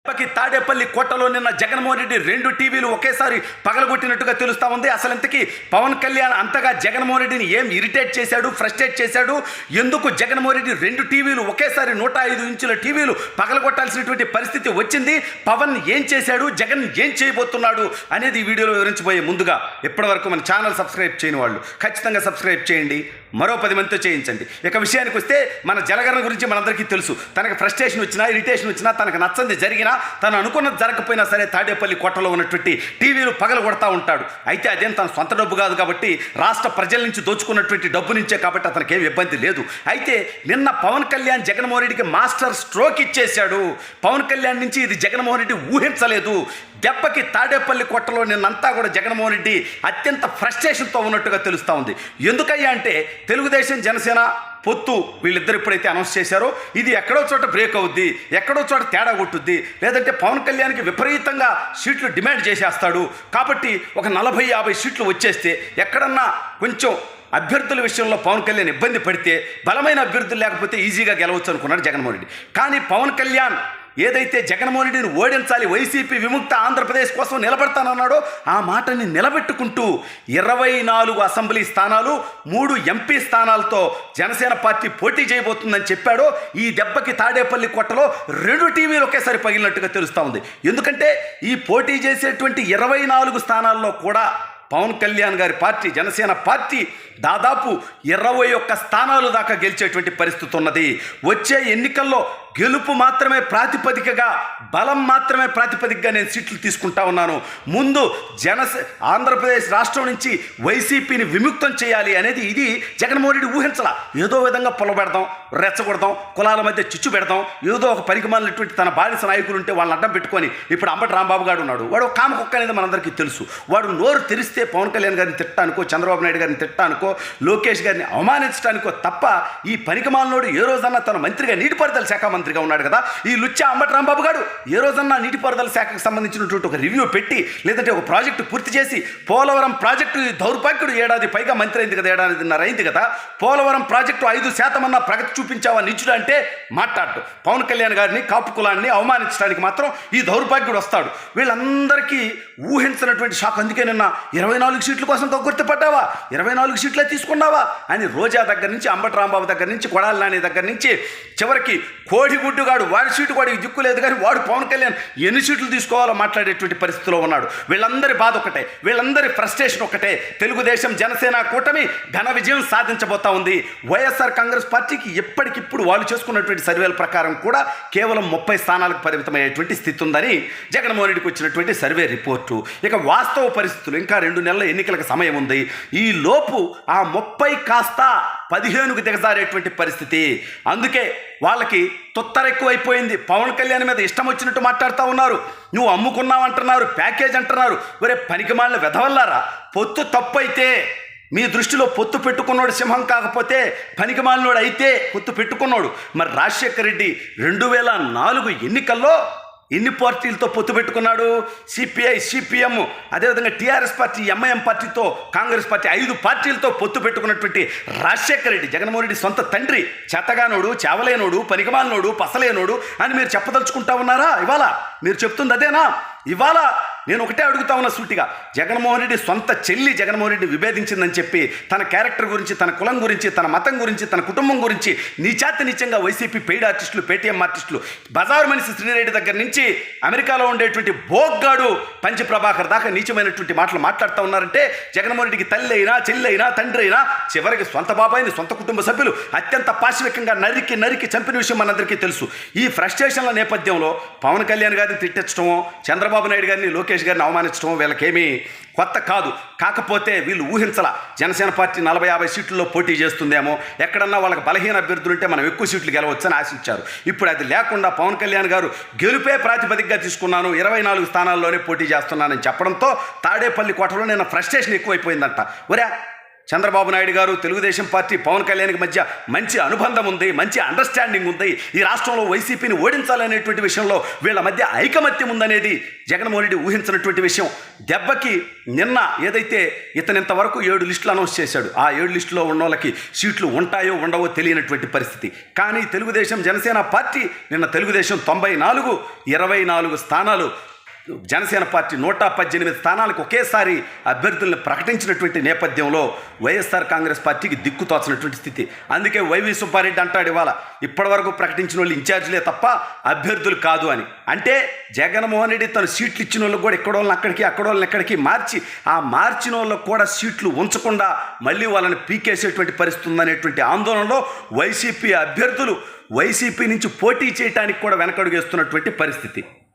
తాడేపల్లి కోటలో నిన్న జగన్మోహన్ రెడ్డి 2 టీవీలు ఒకేసారి పగలగొట్టినట్టుగా తెలుస్తా ఉంది. అసలు ఇంతకీ పవన్ కళ్యాణ్ అంతగా జగన్మోహన్ రెడ్డిని ఏం ఇరిటేట్ చేశాడు, ఫ్రస్ట్రేట్ చేశాడు, ఎందుకు జగన్మోహన్ రెడ్డి 2 టీవీలు ఒకేసారి 105 ఇంచుల టీవీలు పగలగొట్టాల్సినటువంటి పరిస్థితి వచ్చింది, పవన్ ఏం చేశాడు, జగన్ ఏం చేయబోతున్నాడు అనేది ఈ వీడియోలో వివరించబోయే ముందుగా ఇప్పటివరకు మన ఛానల్ సబ్స్క్రైబ్ చేయని వాళ్ళు ఖచ్చితంగా సబ్స్క్రైబ్ చేయండి, మరో 10 మందితో చేయించండి. ఇక విషయానికి వస్తే మన జలగరణ గురించి మనందరికీ తెలుసు. తనకు ఫ్రస్ట్రేషన్ వచ్చినా, ఇరిటేషన్ వచ్చినా, తనకు నచ్చంది జరిగినా, తను అనుకున్నది జరగకపోయినా సరే తాడేపల్లి కోటలో ఉన్నటువంటి టీవీలు పగలు కొడతా ఉంటాడు. అయితే అదేం తన సొంత డబ్బు కాదు కాబట్టి, రాష్ట్ర ప్రజల నుంచి దోచుకున్నటువంటి డబ్బు నుంచే కాబట్టి అతనికి ఏం ఇబ్బంది లేదు. అయితే నిన్న పవన్ కళ్యాణ్ జగన్మోహన్ రెడ్డికి మాస్టర్ స్ట్రోక్ ఇచ్చేశాడు. పవన్ కళ్యాణ్ నుంచి ఇది జగన్మోహన్ రెడ్డి ఊహించలేదు. దెబ్బకి తాడేపల్లి కోటలో నిన్నంతా కూడా జగన్మోహన్ రెడ్డి అత్యంత ఫ్రస్ట్రేషన్తో ఉన్నట్టుగా తెలుస్తూ ఉంది. ఎందుకయ్యా అంటే తెలుగుదేశం జనసేన పొత్తు వీళ్ళిద్దరు ఎప్పుడైతే అనౌన్స్ చేశారో ఇది ఎక్కడో చోట బ్రేక్ అవుద్ది, ఎక్కడో చోట తేడా కొట్టుద్ది, లేదంటే పవన్ కళ్యాణ్కి విపరీతంగా సీట్లు డిమాండ్ చేసేస్తాడు. కాబట్టి ఒక 40-50 సీట్లు వచ్చేస్తే ఎక్కడన్నా కొంచెం అభ్యర్థుల విషయంలో పవన్ కళ్యాణ్ ఇబ్బంది పడితే బలమైన అభ్యర్థులు లేకపోతే ఈజీగా గెలవచ్చు అనుకున్నాడు జగన్మోహన్ రెడ్డి. కానీ పవన్ కళ్యాణ్ ఏదైతే జగన్మోహన్ రెడ్డిని ఓడించాలి, వైసీపీ విముక్త ఆంధ్రప్రదేశ్ కోసం నిలబడతానన్నాడో ఆ మాటని నిలబెట్టుకుంటూ 24 అసెంబ్లీ స్థానాలు, 3 ఎంపీ స్థానాలతో జనసేన పార్టీ పోటీ చేయబోతుందని చెప్పాడో ఈ దెబ్బకి తాడేపల్లి కోటలో 2 టీవీలు ఒకేసారి పగిలినట్టుగా తెలుస్తూ ఉంది. ఎందుకంటే ఈ పోటీ చేసేటువంటి 24 స్థానాల్లో కూడా పవన్ కళ్యాణ్ గారి పార్టీ జనసేన పార్టీ దాదాపు 21 స్థానాలు దాకా గెలిచేటువంటి పరిస్థితి ఉన్నది. వచ్చే ఎన్నికల్లో గెలుపు మాత్రమే ప్రాతిపదికగా, బలం మాత్రమే ప్రాతిపదికగా నేను సీట్లు తీసుకుంటా ఉన్నాను. ముందు ఆంధ్రప్రదేశ్ రాష్ట్రం నుంచి వైసీపీని విముక్తం చేయాలి అనేది ఇది జగన్మోహన్ రెడ్డి ఊహించాల. ఏదో విధంగా పొలబెడదాం, రెచ్చగొడదాం, కులాల మధ్య చిచ్చు పెడదాం, ఏదో ఒక పరికమాలినటువంటి తన బానిస నాయకులు ఉంటే వాళ్ళని అడ్డం పెట్టుకొని ఇప్పుడు అంబటి రాంబాబు గారు ఉన్నాడు. వాడు ఒక కామకుక్క అనేది మనందరికీ తెలుసు. వాడు నోరు తెరిస్తే పవన్ కళ్యాణ్ గారిని తిట్టానుకో, చంద్రబాబు నాయుడు గారిని తిట్టానుకో, లోకేష్ గారిని అవమానించడానికో తప్ప ఈ పనికిమాలనోడు ఏ రోజన్నా తన మంత్రిగా, నీటిపారుదల శాఖ మంత్రిగా ఉన్నాడు కదా, ఈ లుచ్చా అంబటి రాంబాబు గారు ఏ రోజన్నా నీటిపారుదల శాఖకు సంబంధించినటువంటి ఒక రివ్యూ పెట్టి లేదంటే ఒక ప్రాజెక్టు పూర్తి చేసి పోలవరం ప్రాజెక్టు దౌర్భాగ్యుడు ఏడాది పైగా మంత్రి అయింది కదా, 1.5 అయింది కదా, పోలవరం ప్రాజెక్టు 5% అన్న ప్రగతి చూపించావా నిచ్చుడు అంటే మాట్లాడు. పవన్ కళ్యాణ్ గారిని, కాపు కులాన్ని అవమానించడానికి మాత్రం ఈ దౌర్భాగ్యుడు వస్తాడు. వీళ్ళందరికీ ఊహించినటువంటి షాక్. అందుకే నిన్న 24 సీట్ల కోసం గుర్తుపడ్డావా, 24 సీట్లే తీసుకున్నావా అని రోజా దగ్గర నుంచి, అంబటి రాంబాబు దగ్గర నుంచి, కొడాలి నాని దగ్గర నుంచి చివరికి కోడిగుడ్డుగాడు వాడి సీటు వాడికి దిక్కు లేదు కానీ వాడు పవన్ కళ్యాణ్ ఎన్ని సీట్లు తీసుకోవాలో మాట్లాడేటువంటి పరిస్థితిలో ఉన్నాడు. వీళ్ళందరి బాధ ఒకటే, వీళ్ళందరి ఫ్రస్ట్రేషన్ ఒకటే. తెలుగుదేశం జనసేన కూటమి ఘన విజయం సాధించబోతా ఉంది. వైఎస్ఆర్ కాంగ్రెస్ పార్టీకి ఎప్పటికిప్పుడు వాళ్ళు చేసుకున్నటువంటి సర్వేల ప్రకారం కూడా కేవలం 30 స్థానాలకు పరిమితమయ్యేటువంటి స్థితి ఉందని జగన్మోహన్ రెడ్డికి వచ్చినటువంటి సర్వే రిపోర్టు. ఇక వాస్తవ పరిస్థితులు ఇంకా 2 నెలల ఎన్నికలకు సమయం ఉంది. ఈ లోపు ఆ 30 కాస్త 15కు దిగజారేటువంటి పరిస్థితి. అందుకే వాళ్ళకి తొత్తర ఎక్కువైపోయింది. పవన్ కళ్యాణ్ మీద ఇష్టం వచ్చినట్టు మాట్లాడుతూ ఉన్నారు. నువ్వు అమ్ముకున్నావు అంటున్నారు, ప్యాకేజ్ అంటున్నారు. ఒరే పనికిమాలిన వెధవల్లారా, పొత్తు తప్పు అయితే మీ దృష్టిలో పొత్తు పెట్టుకున్నాడు సింహం కాకపోతే పనికిమాలినోడు అయితే పొత్తు పెట్టుకున్నాడు. మరి రాజశేఖర రెడ్డి 2004 ఎన్నికల్లో ఎన్ని పార్టీలతో పొత్తు పెట్టుకున్నాడు? సిపిఐ, సిపిఎం, అదేవిధంగా టీఆర్ఎస్ పార్టీ, ఎంఐఎం పార్టీతో, కాంగ్రెస్ పార్టీ 5 పార్టీలతో పొత్తు పెట్టుకున్నటువంటి రాజశేఖర రెడ్డి, జగన్మోహన్ రెడ్డి సొంత తండ్రి, చేతగానోడు, చావలేనోడు, పనికిమాలినోడు, పసలేనోడు అని మీరు చెప్పదలుచుకుంటా ఉన్నారా? ఇవాళ మీరు చెప్తుంది అదేనా? ఇవాళ నేను ఒకటే అడుగుతా ఉన్నా సూటిగా, జగన్మోహన్ రెడ్డి సొంత చెల్లి జగన్మోహన్ రెడ్డి విభేదించిందని చెప్పి తన క్యారెక్టర్ గురించి, తన కులం గురించి, తన మతం గురించి, తన కుటుంబం గురించి నీచాతినిత్యంగా వైసీపీ పెయిడ్ ఆర్టిస్టులు, పేటీఎం ఆర్టిస్టులు, బజారు మనిషి శ్రీరెడ్డి దగ్గర నుంచి అమెరికాలో ఉండేటువంటి బోగ్గాడు పంచి ప్రభాకర్ దాకా నీచమైనటువంటి మాటలు మాట్లాడుతూ ఉన్నారంటే జగన్మోహన్ రెడ్డికి తల్లి అయినా, చెల్లి అయినా, తండ్రి అయినా, చివరికి సొంత బాబాయిని, సొంత కుటుంబ సభ్యులు అత్యంత పాశవికంగా నరికి చంపిన విషయం మనందరికీ తెలుసు. ఈ ఫ్రస్ట్రేషన్ల నేపథ్యంలో పవన్ కళ్యాణ్ గారిని తిట్టించడమో, చంద్రబాబు నాయుడు గారిని, లోకేష్ గారిని అవమానించడం వీళ్ళకేమీ కొత్త కాదు. కాకపోతే వీళ్ళు ఊహించాల జనసేన పార్టీ 40-50 సీట్లలో పోటీ చేస్తుందేమో, ఎక్కడన్నా వాళ్ళకి బలహీన అభ్యర్థులు ఉంటే మనం ఎక్కువ సీట్లు గెలవచ్చని ఆశించారు. ఇప్పుడు అది లేకుండా పవన్ కళ్యాణ్ గారు గెలుపే ప్రాతిపదికగా తీసుకున్నాను, 24 స్థానాల్లోనే పోటీ చేస్తున్నానని చెప్పడంతో తాడేపల్లి కోటలో నిన్న ఫ్రస్ట్రేషన్ ఎక్కువైపోయిందంట. ఒరే చంద్రబాబు నాయుడు గారు, తెలుగుదేశం పార్టీ, పవన్ కళ్యాణ్కి మధ్య మంచి అనుబంధం ఉంది, మంచి అండర్స్టాండింగ్ ఉంది. ఈ రాష్ట్రంలో వైసీపీని ఓడించాలనేటువంటి విషయంలో వీళ్ళ మధ్య ఐకమత్యం ఉందనేది జగన్మోహన్ రెడ్డి ఊహించినటువంటి విషయం. దెబ్బకి నిన్న ఏదైతే ఇతనింతవరకు 7 లిస్టులు అనౌన్స్ చేశాడు, ఆ 7 లిస్టులో ఉన్న వాళ్ళకి సీట్లు ఉంటాయో ఉండవో తెలియనటువంటి పరిస్థితి. కానీ తెలుగుదేశం జనసేన పార్టీ నిన్న తెలుగుదేశం 94, 24 స్థానాలు, జనసేన పార్టీ 118 స్థానాలకు ఒకేసారి అభ్యర్థులను ప్రకటించినటువంటి నేపథ్యంలో వైఎస్ఆర్ కాంగ్రెస్ పార్టీకి దిక్కుతోచినటువంటి స్థితి. అందుకే వైవి సుబ్బారెడ్డి అంటాడు ఇవాళ ఇప్పటివరకు ప్రకటించిన వాళ్ళు ఇన్ఛార్జీలే తప్ప అభ్యర్థులు కాదు అని. అంటే జగన్మోహన్ రెడ్డి తను సీట్లు ఇచ్చిన వాళ్ళకి కూడా ఎక్కడోళ్ళని అక్కడికి, అక్కడోళ్ళని ఎక్కడికి మార్చి, ఆ మార్చిన వాళ్ళకు కూడా సీట్లు ఉంచకుండా మళ్ళీ వాళ్ళని పీకేసేటువంటి పరిస్థితి ఉందనేటువంటి ఆందోళనలో వైసీపీ అభ్యర్థులు వైసీపీ నుంచి పోటీ చేయడానికి కూడా వెనకడుగేస్తున్నటువంటి పరిస్థితి.